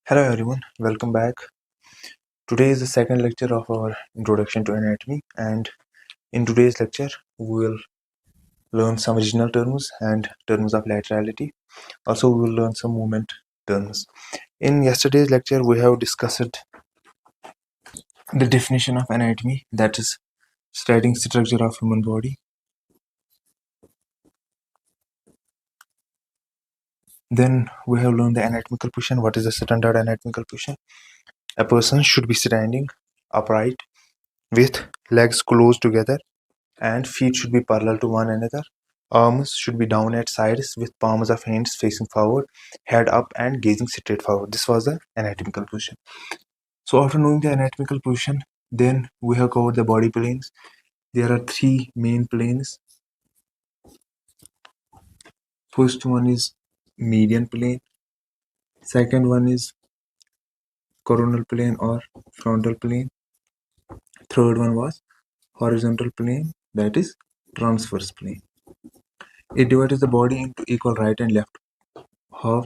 Hello everyone, welcome back. Today is the second lecture of our introduction to anatomy, and in today's lecture we will learn some regional terms and terms of laterality. Also we will learn some movement terms. In yesterday's lecture we have discussed the definition of anatomy, that is studying structure of human body. Then we have learned the anatomical position. What is the standard anatomical position? A person should be standing upright with legs close together and feet should be parallel to one another. Arms should be down at sides with palms of hands facing forward, head up and gazing straight forward. This was the anatomical position. So after knowing the anatomical position, then we have covered the body planes. There are three main planes. First one is median plane. Second one is coronal plane or frontal plane. Third one was horizontal plane, that is transverse plane. It divides the body into equal right and left half.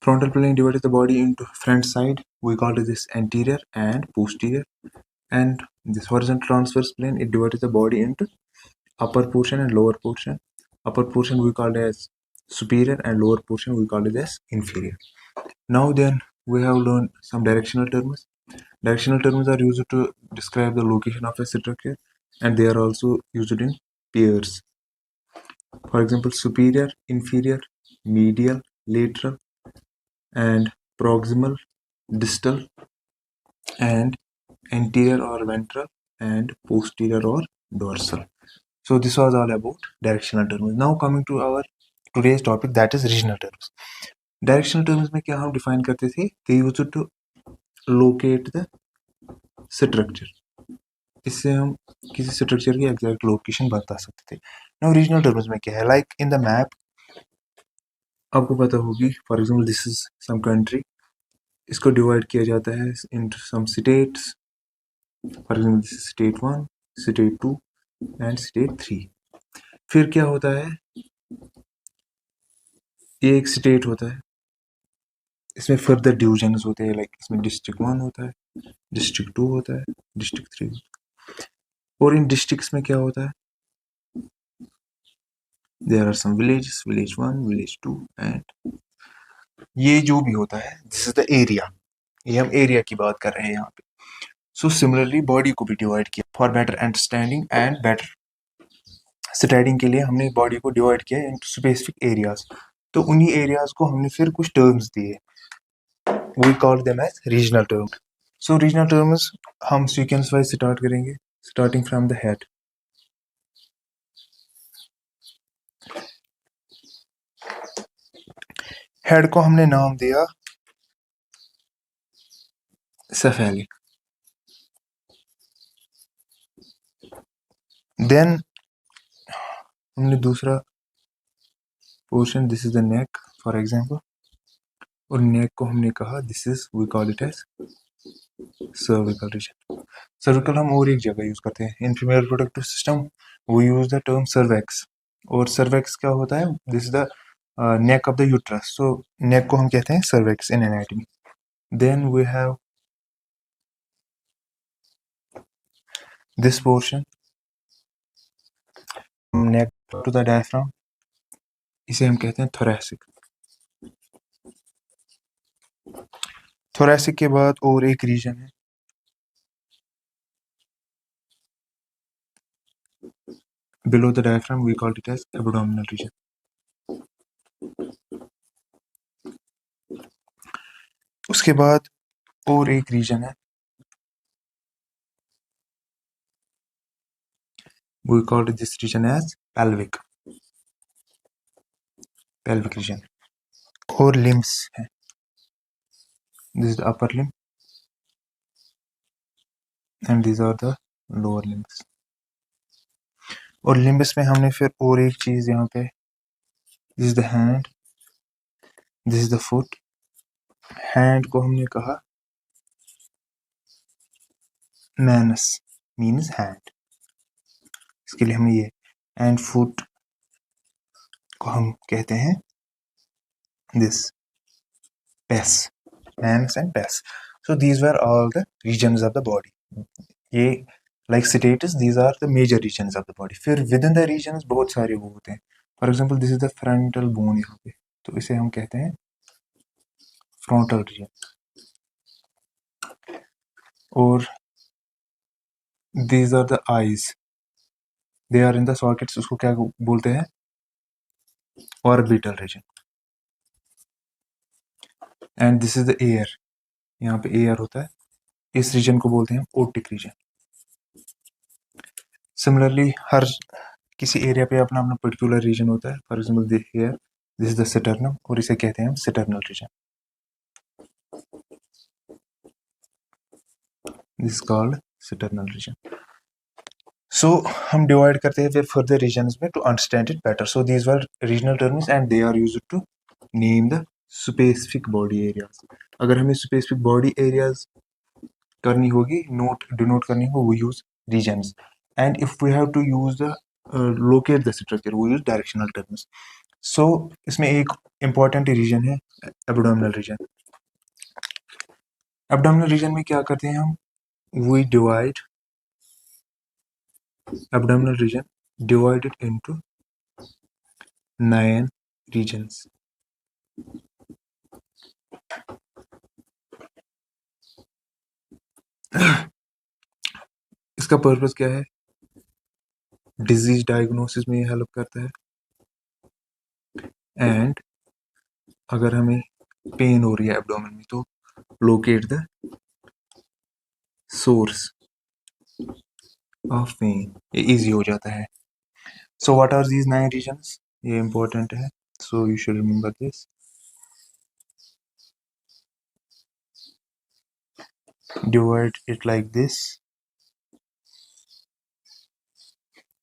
Frontal plane divides the body into front side. We call this anterior and posterior. And this horizontal transverse plane, it divides the body into upper portion and lower portion. Upper portion we call it as superior and lower portion we call it as inferior. Now then we have learned some directional terms. Directional terms are used to describe the location of a structure and they are also used in pairs. For example, superior, inferior, medial, lateral, and proximal, distal, and anterior or ventral, and posterior or dorsal. So this was all about directional terms. Now coming to our today's topic, that is regional terms. Directional terms में क्या हम define करते थे? They used to locate the structure. इससे हम किसी structure की exact location बता सकते थे. Now regional terms में क्या है? Like in the map, आपको पता होगी. For example, this is some country. इसको डिवाइड किया जाता है into some states. For example, this is state 1, state 2 and state 3. फिर क्या होता है, ये एक स्टेट होता है, इसमें फर्दर डिविजन्स होते हैं. लाइक इसमें डिस्ट्रिक्ट 1 होता है, डिस्ट्रिक्ट 2 होता है, डिस्ट्रिक्ट 3 होता है. और इन डिस्ट्रिक्ट्स में क्या होता है, there are some villages, village 1, village 2 and ये जो भी होता है, दिस इज द एरिया. ये हम एरिया की बात कर रहे हैं यहाँ पे. सो सिमिलरली बॉडी को भी डिवाइड किया for better understanding and better studying के लिए हमने बॉडी को डिवाइड किया इनटू स्पेसिफिक एरियाज. तो उन्हीं एरियाज को हमने फिर कुछ टर्म्स दिए. We call them as regional terms. So regional terms हम सीक्वेंस वाइज स्टार्ट करेंगे, starting from the head. Head को हमने नाम दिया सेफेलिक. देन हमने दूसरा portion, this is the neck for example, और नेक को हमने कहा this is, we call it as cervical region. Cervical हम और एक जगह यूज करते हैं. In female reproductive system we use the term cervix. और सर्वेक्स क्या होता है, this is the neck of the uterus. So neck को हम कहते हैं cervix in anatomy. Then we have this portion, neck to the diaphragm, इसे हम कहते हैं थोरैसिक. थोरैसिक के बाद और एक रीजन है, below the diaphragm, we call it as abdominal region. उसके बाद और एक रीजन है, we called this region as pelvic region. और limbs है, this is the upper limb and these are the lower limbs. और limbs में हमने फिर और एक चीज यहाँ पे, this is the hand, this is the foot. hand को हमने कहा manus, means hand, इसके लिए हमें ये, and foot को हम कहते हैं this pes. hands and pass. So these were all the regions of the body. ये like status, these are the major regions of the body. फिर within the regions बहुत सारे वो होते हैं. For example, this is the frontal bone यहाँ पे, तो इसे हम कहते हैं frontal region. और these are the eyes, they are in the sockets, उसको क्या बोलते हैं? Orbital region. And this is the ear, यहाँ पे ear होता है, इस रीजन को बोलते हैं ओटिक रीजन. सिमिलरली हर किसी एरिया पे अपना अपना पर्टिकुलर रीजन होता है. For example this is the sternum, और इसे कहते हैं हम sternal region. This is called sternal region. So हम डिवाइड करते हैं फिर फर्दर रीजन्स में to understand it better. So these were regional terms and they are used to name the specific body areas. अगर हमें स्पेसिफिक बॉडी एरियाज करनी होगी, denote करनी हो, we use regions. And if we have to use the locate the structure, we use directional terms. So इसमें एक important region है abdominal region. Abdominal region में क्या करते हैं हम? We divide abdominal region, divide it into 9 regions. इसका purpose क्या है? डिजीज डायग्नोसिस में हेल्प करता है. एंड अगर हमें पेन हो रही है एब्डोमेन में, तो locate the source of pain, ये इजी हो जाता है. So what are these 9 regions? ये इंपॉर्टेंट है, so you should remember this. Divide it like this,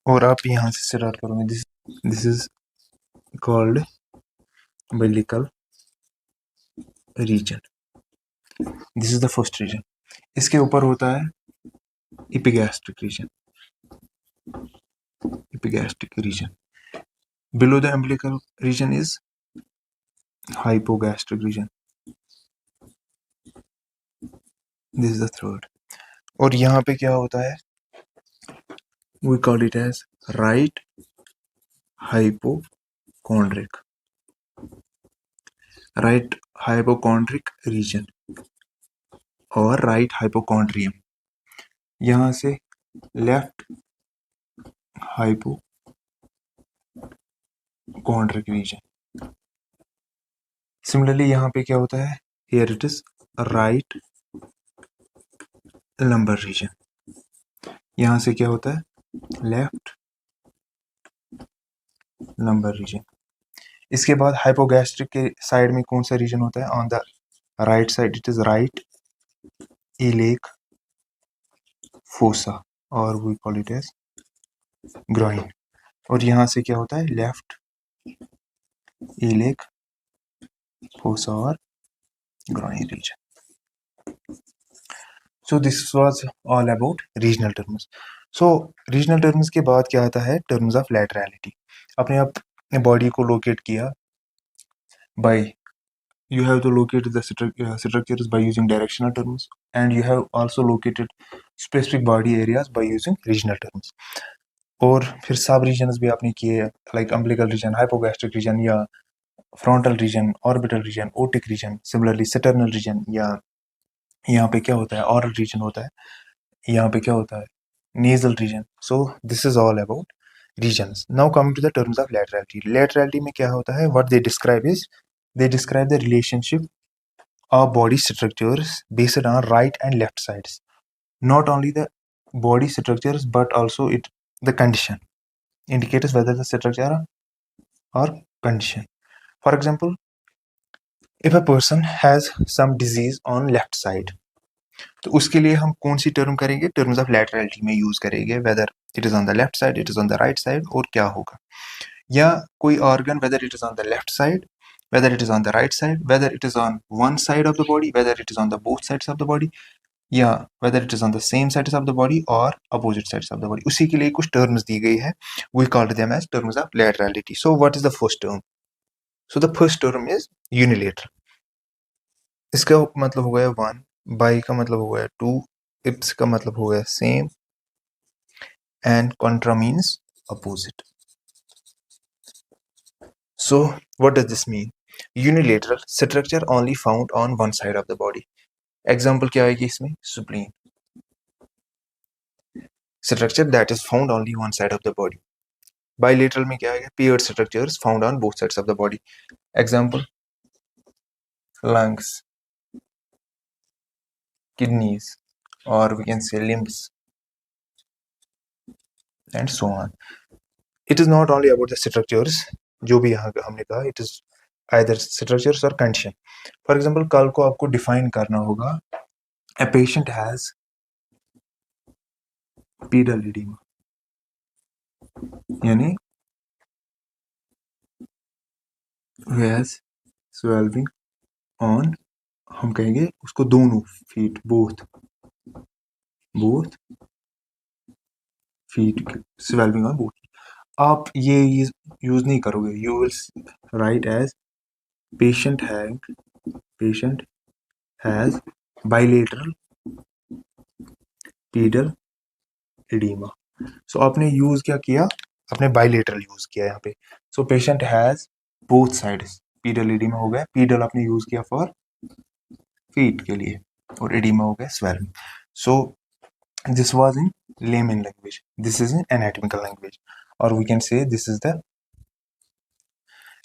और आप यहाँ से स्टार्ट करोगे. This is called umbilical region. This is the first region. इसके ऊपर होता है epigastric region. Epigastric region. Below the umbilical region is hypogastric region. This is the third. और यहाँ पे क्या होता है? We call it as right hypochondric. Right hypochondric region और right hypochondrium. यहाँ से left hypochondric region. Similarly यहाँ पे क्या होता है? Here it is right lumbar region. यहाँ से क्या होता है? Left lumbar region. इसके बाद हाइपोगैस्ट्रिक के साइड में कौन सा रीजन होता है? On the right side it is right iliac fossa, और we call it as groin. और यहाँ से क्या होता है? लेफ्ट इलेक फोसा और groin region. So this was all about regional terms. So regional terms के बाद क्या आता है? Terms of laterality. अपने आप बॉडी को लोकेट किया by you have to locate the structures by using directional terms, and you have also located specific body areas by using regional terms. और फिर सब रीजन्स भी आपने किए, like umbilical region, hypogastric region, या frontal region, orbital region, otic region, similarly sternal region, या यहाँ पे क्या होता है? ऑरल रीजन होता है. यहाँ पे क्या होता है? Nasal region. So this is all about regions. Now coming to the terms of laterality. Laterality में क्या होता है? What they describe is they describe the relationship of body structures based on right and left sides. Not only the body structures but also the condition indicates whether the structure or condition. For example, if a person has some disease on left side, तो उसके लिए हम कौन सी term करेंगे? Terms of लैटरलिटी में use करेंगे, whether it is on the left side, it is on the right side, और क्या होगा. या कोई organ, whether it is on the left side, whether it is on the right side, whether it is on one side of the body, whether it is on the both sides of the body, या whether it is on the same sides of the body और opposite sides of the body. उसी के लिए कुछ terms दी गई है. We called them as terms of laterality. So what is the first term? So the first term is unilateral. इसका मतलब हो गया 1, बाई का मतलब हो गया 2, इप्स का मतलब हो गया same, and contra means opposite. So what does this mean? Unilateral structure only found on one side of the body. Example क्या आएगी इसमें? Supreme structure that is found only one side of the body. Bilateral में क्या आएगा? Paired structures found on both sides of the body. Example lungs, kidneys, or we can say limbs, and so on. It is not only about the structures, जो भी यहाँ हमने कहा, it is either structures or condition. For example, कल को आपको define करना होगा, a patient has pedal edema, यानी who has swelling on, हम कहेंगे उसको दोनों feet, both feet swelling on both. आप ये यूज नहीं करोगे. You will write as patient has bilateral pedal edema. सो आपने यूज क्या किया? आपने बाइलेटरल यूज किया यहाँ पे. So patient has both sides. pedal edema हो गया. pedal आपने यूज किया फॉर फीट के लिए, और edema हो गया swelling. So this was in layman language, this is in anatomical language, or we can say this is the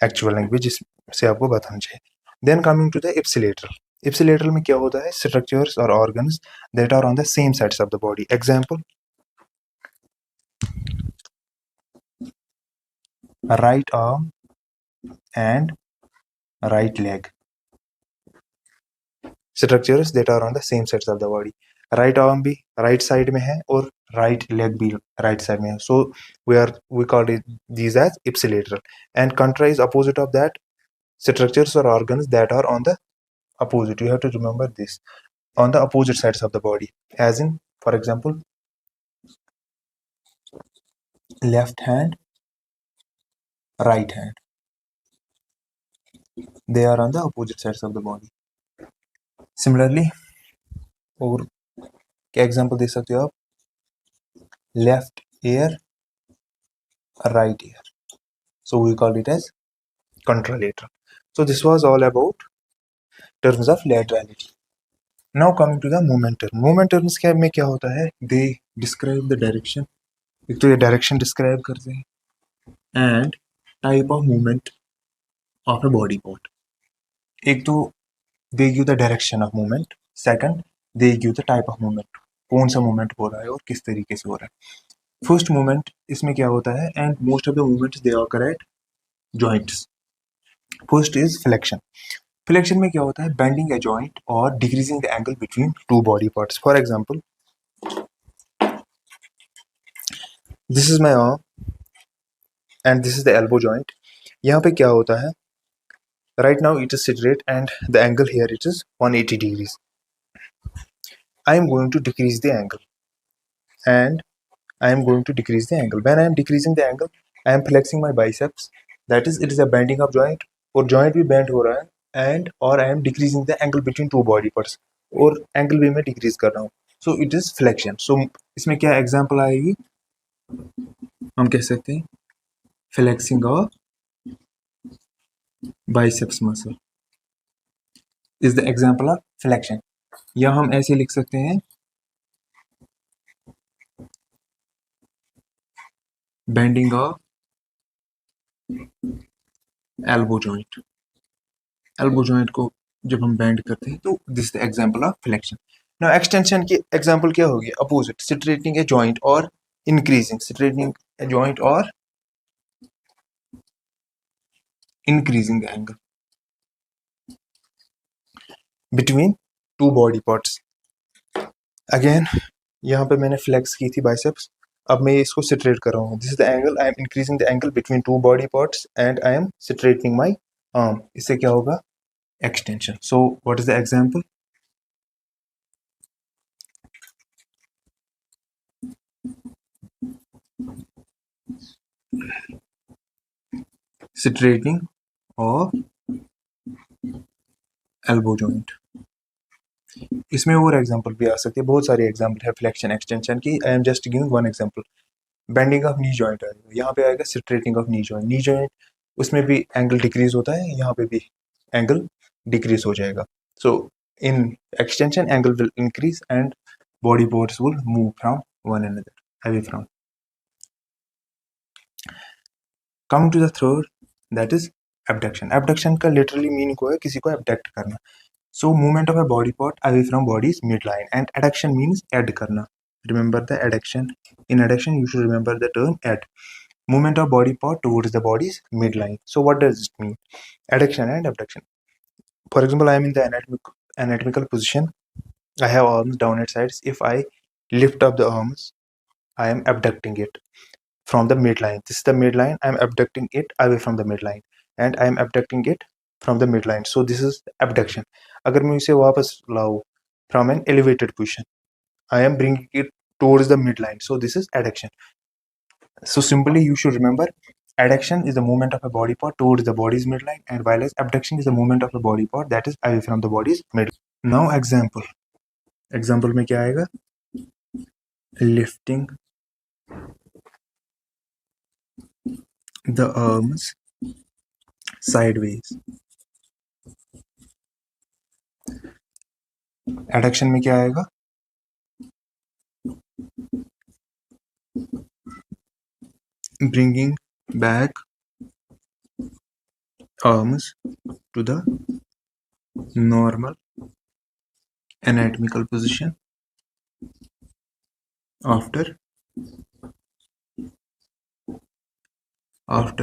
actual language जिससे आपको बताना चाहिए. Then coming to the ipsilateral. Ipsilateral में क्या होता है? Structures or organs that are on the same sides of the body. Example, right arm and right leg. Structures that are on the same sides of the body. Right arm भी right side में है और right leg भी right side में है. So we call it these as ipsilateral. And contra is opposite of that. Structures or organs that are on the opposite. You have to remember this. On the opposite sides of the body. As in, for example, left hand, right hand. They are on the opposite sides of the body. Similarly, और क्या example दे सकते हो आप? Left ear, right ear. So we call it as contralateral. So this was all about terms of laterality. Now coming to the movement term. Movement terms में क्या होता है? They describe the direction. एक तो ये डायरेक्शन डिस्क्राइब करते हैं, and type of movement of a body part. एक तो they give the direction of movement, second they give the type of movement, कौन सा मूवमेंट हो रहा है और किस तरीके से हो रहा है. फर्स्ट मूवमेंट इसमें क्या होता है, and most of the movements they occur eight joints. First is flexion. Flexion में क्या होता है? बेंडिंग ए जॉइंट और decreasing the angle between two body parts. For example, this is my arm and this is the elbow joint. यहाँ पे क्या होता है? Right now it is straight and the angle here it is 180 degrees. I am going to decrease the angle, and I am going to decrease the angle. When I am decreasing the angle, I am flexing my biceps. That is, it is a bending of joint, और joint भी bend हो रहा है, and or I am decreasing the angle between two body parts, और angle भी मैं decrease कर रहा हूँ. So it is flexion. So इसमें क्या example आएगी? हम कह सकते हैं flexing of biceps muscle is the example of flexion. या हम ऐसे लिख सकते हैं bending of elbow joint. Elbow joint को जब हम बेंड करते हैं तो this the example of flexion. Now extension की एग्जांपल क्या होगी? अपोजिट, स्ट्रेटनिंग ए जॉइंट और इंक्रीजिंग, स्ट्रेटनिंग ए जॉइंट और increasing the angle between two body parts. Again यहाँ पे मैंने फ्लेक्स की थी बाइसेप्स, अब मैं इसको स्ट्रेट कर रहा हूँ. This is the angle, I am increasing the angle between two body parts and I am straightening my arm. इससे क्या होगा? Extension. So what is the example? Straightening of elbow joint. इसमें और एग्जांपल भी आ सकते हैं, बहुत सारे एग्जांपल है फ्लेक्शन एक्सटेंशन की. I am just giving one example. Bending of knee joint आएगा, यहाँ पे आएगा straightening of knee joint. Knee joint उसमें भी एंगल डिक्रीज होता है, यहाँ पे भी एंगल डिक्रीज हो जाएगा. So in extension angle will increase and body parts will move from one another, away from. Coming to the third, that is abduction. Abduction का literally meaning हुआ है किसी को abduct करना. So movement of a body part away from body's midline, and adduction means add करना. Remember the adduction. In adduction, you should remember the term add. Movement of body part towards the body's midline. So what does it mean? Adduction and abduction. For example, I am in the anatomical position. I have arms down at sides. If I lift up the arms, I am abducting it from the midline. This is the midline. I am abducting it away from the midline, and I am abducting it from the midline. So this is abduction. अगर मैं इसे वापस लाऊं from an elevated position, I am bringing it towards the midline. So this is adduction. So simply you should remember, adduction is the movement of a body part towards the body's midline, and while abduction is the movement of a body part that is away from the body's midline. Now example. Example में क्या आएगा? Lifting the arms sideways. Adduction में क्या आएगा? Bringing back arms to the normal anatomical position after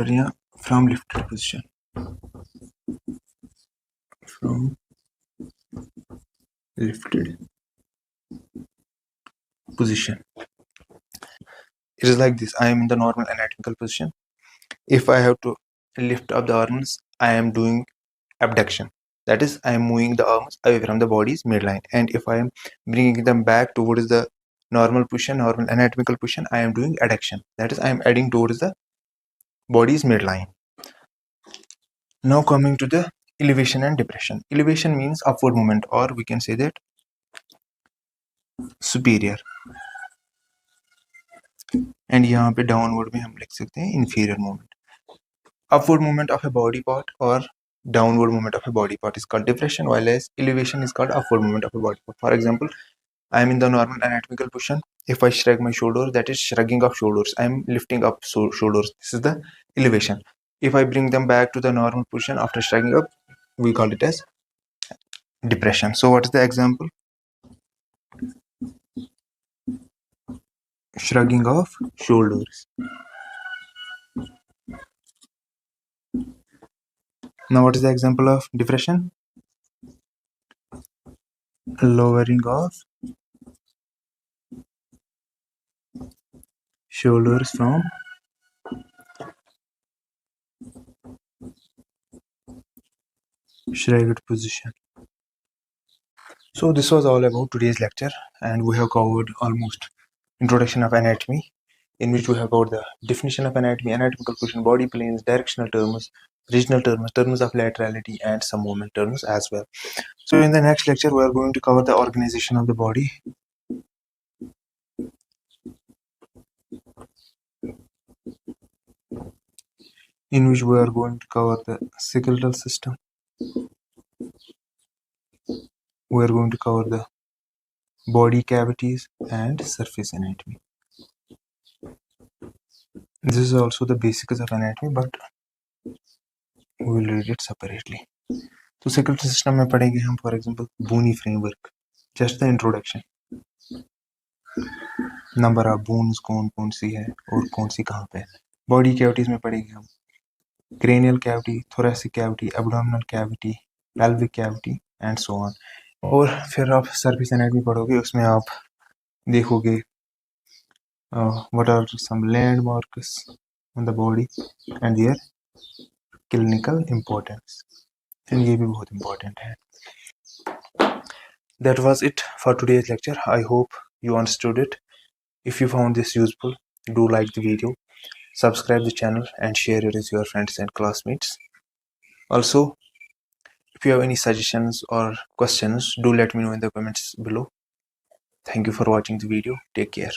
yeah, from lifted position. From lifted position. It is like this. I am in the normal anatomical position. If I have to lift up the arms, I am doing abduction. That is, I am moving the arms away from the body's midline. And if I am bringing them back towards the normal position, normal anatomical position, I am doing adduction. That is, I am adding towards the body's midline. Now coming to the elevation and depression. Elevation means upward movement, or we can say that superior. And यहाँ पे downward में हम लिख सकते हैं inferior movement. Upward movement of a body part or downward movement of a body part is called depression, while as elevation is called upward movement of a body part. For example, I am in the normal anatomical position. If I shrug my shoulders, that is shrugging of shoulders. I am lifting up shoulders. This is the elevation. If I bring them back to the normal position after shrugging up, we call it as depression. So what is the example? Shrugging of shoulders. Now what is the example of depression? Lowering of shoulders from shrugged position. So this was all about today's lecture, and we have covered almost introduction of anatomy, in which we have covered the definition of anatomy, anatomical position, body planes, directional terms, regional terms, terms of laterality, and some movement terms as well. So in the next lecture, we are going to cover the organization of the body, in which we are going to cover the skeletal system. We are going to cover the body cavities and surface anatomy. This is also the basics of anatomy, but we will read it separately. तो skeletal system में पढ़ेंगे हम, for example, bony framework, just the introduction, number of bones कौन कौन सी है और कौन सी कहाँ पे है. Body cavities में पढ़ेंगे हम cranial cavity, thoracic cavity, abdominal cavity, pelvic cavity and so on. और फिर आप surface anatomy पढ़ोगे, उसमें आप देखोगे what are some landmarks on the body and their clinical importance. And ये भी बहुत important है. That was it for today's lecture. I hope you understood it. If you found this useful, do like the video, subscribe the channel and share it with your friends and classmates. Also, If you have any suggestions or questions, do let me know in the comments below. Thank you for watching the video. Take care.